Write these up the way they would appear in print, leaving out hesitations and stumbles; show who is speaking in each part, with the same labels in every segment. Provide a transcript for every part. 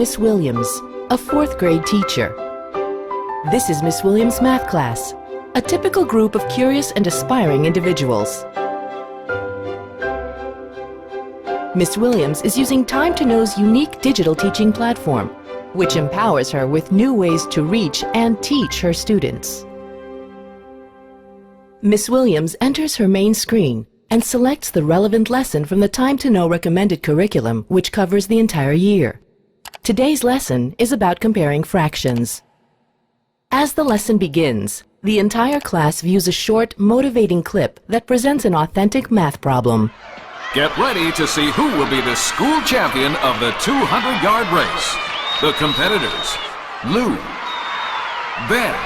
Speaker 1: Miss Williams, a fourth grade teacher. This is Miss Williams' math class, a typical group of curious and aspiring individuals. Miss Williams is using Time to Know's unique digital teaching platform, which empowers her with new ways to reach and teach her students. Miss Williams enters her main screen and selects the relevant lesson from the Time to Know recommended curriculum, which covers the entire year. Today's lesson is about comparing fractions. As the lesson begins, the entire class views a short, motivating clip that presents an authentic math problem.
Speaker 2: Get ready to see who will be the school champion of the 200-yard race. The competitors: Lou, Ben,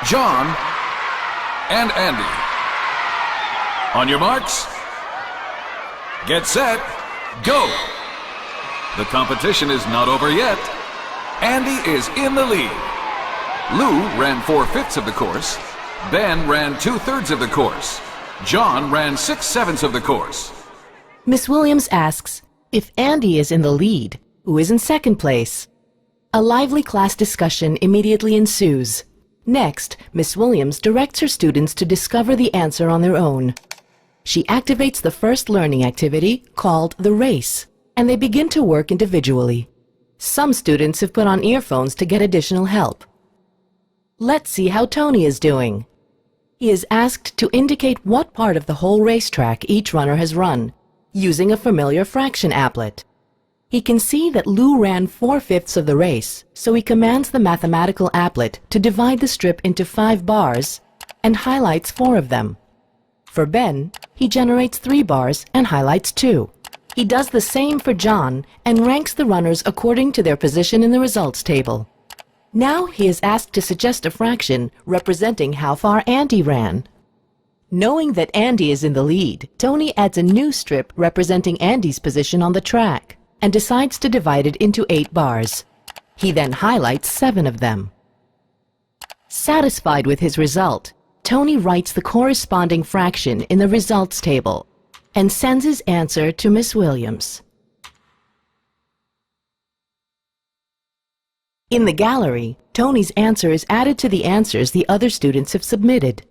Speaker 2: John, and Andy. On your marks, get set, go! The competition is not over yet. Andy is in the lead. Lou ran 4/5 of the course. Ben ran 2/3 of the course. John ran 6/7 of the course.
Speaker 1: Miss Williams asks, if Andy is in the lead, who is in second place? A lively class discussion immediately ensues. Next, Miss Williams directs her students to discover the answer on their own. She activates the first learning activity, called the race, and they begin to work individually. Some students have put on earphones to get additional help. Let's see how Tony is doing. He is asked to indicate what part of the whole racetrack each runner has run, using a familiar fraction applet. He can see that Lou ran 4/5 of the race, so he commands the mathematical applet to divide the strip into 5 bars and highlights 4 of them. For Ben, he generates 3 bars and highlights 2. He does the same for John and ranks the runners according to their position in the results table. Now he is asked to suggest a fraction representing how far Andy ran. Knowing that Andy is in the lead, Tony adds a new strip representing Andy's position on the track and decides to divide it into 8 bars. He then highlights 7 of them. Satisfied with his result, Tony writes the corresponding fraction in the results table and sends his answer to Miss Williams. In the gallery, Tony's answer is added to the answers the other students have submitted.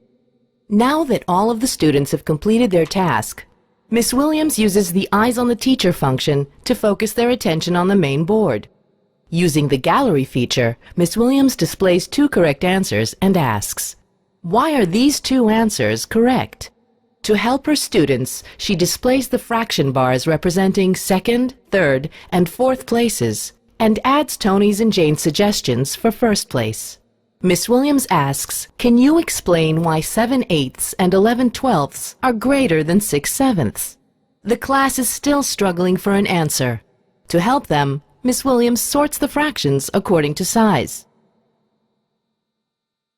Speaker 1: Now that all of the students have completed their task, Miss Williams uses the Eyes on the Teacher function to focus their attention on the main board. Using the gallery feature, Miss Williams displays 2 correct answers and asks, "Why are these 2 answers correct?" To help her students, she displays the fraction bars representing 2nd, 3rd, and 4th places, and adds Tony's and Jane's suggestions for 1st place. Miss Williams asks, can you explain why 7/8 and 11/12 are greater than 6/7? The class is still struggling for an answer. To help them, Miss Williams sorts the fractions according to size.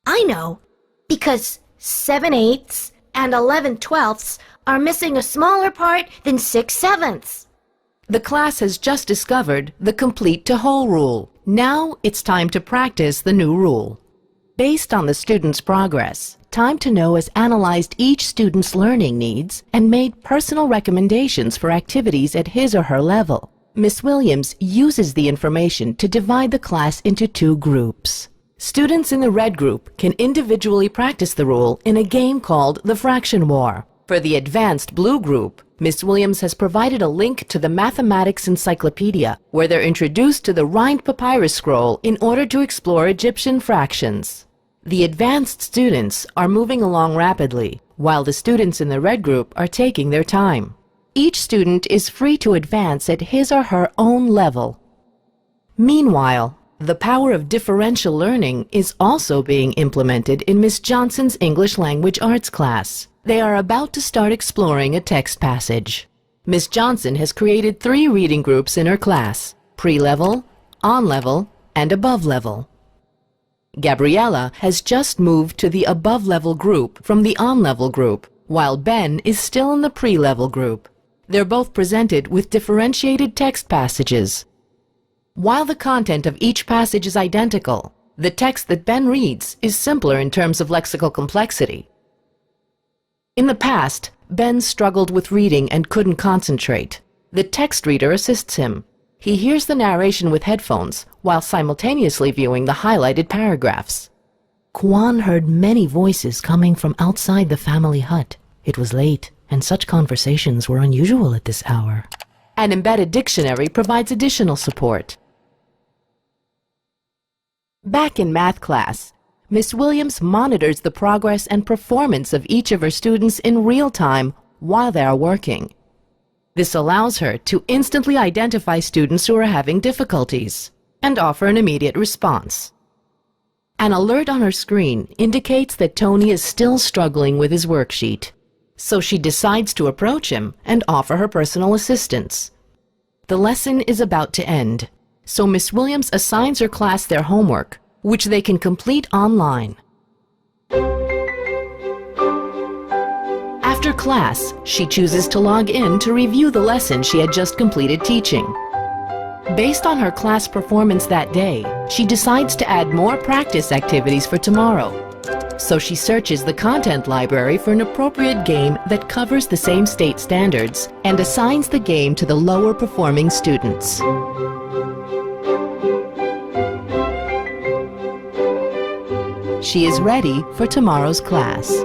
Speaker 3: I know, because 7/8 and 11/12 are missing a smaller part than 6/7.
Speaker 1: The class has just discovered the complete to whole rule. Now it's time to practice the new rule. Based on the student's progress, Time to Know has analyzed each student's learning needs and made personal recommendations for activities at his or her level. Miss Williams uses the information to divide the class into 2 groups. Students in the red group can individually practice the rule in a game called the Fraction War. For the advanced blue group, Miss Williams has provided a link to the Mathematics Encyclopedia, where they're introduced to the Rind Papyrus Scroll in order to explore Egyptian fractions. The advanced students are moving along rapidly, while the students in the red group are taking their time. Each student is free to advance at his or her own level. Meanwhile, the power of differential learning is also being implemented in Miss Johnson's English Language Arts class. They are about to start exploring a text passage. Miss Johnson has created 3 reading groups in her class: pre-level, on-level, and above-level. Gabriella has just moved to the above-level group from the on-level group, while Ben is still in the pre-level group. They're both presented with differentiated text passages. While the content of each passage is identical, the text that Ben reads is simpler in terms of lexical complexity. In the past, Ben struggled with reading and couldn't concentrate. The text reader assists him. He hears the narration with headphones while simultaneously viewing the highlighted paragraphs. Kwan heard many voices coming from outside the family hut. It was late, and such conversations were unusual at this hour. An embedded dictionary provides additional support. Back in math class, Miss Williams monitors the progress and performance of each of her students in real time while they are working. This allows her to instantly identify students who are having difficulties and offer an immediate response. An alert on her screen indicates that Tony is still struggling with his worksheet, so she decides to approach him and offer her personal assistance. The lesson is about to end, so Miss Williams assigns her class their homework, which they can complete online. After class, she chooses to log in to review the lesson she had just completed teaching. Based on her class performance that day, she decides to add more practice activities for tomorrow. So she searches the content library for an appropriate game that covers the same state standards and assigns the game to the lower performing students. She is ready for tomorrow's class.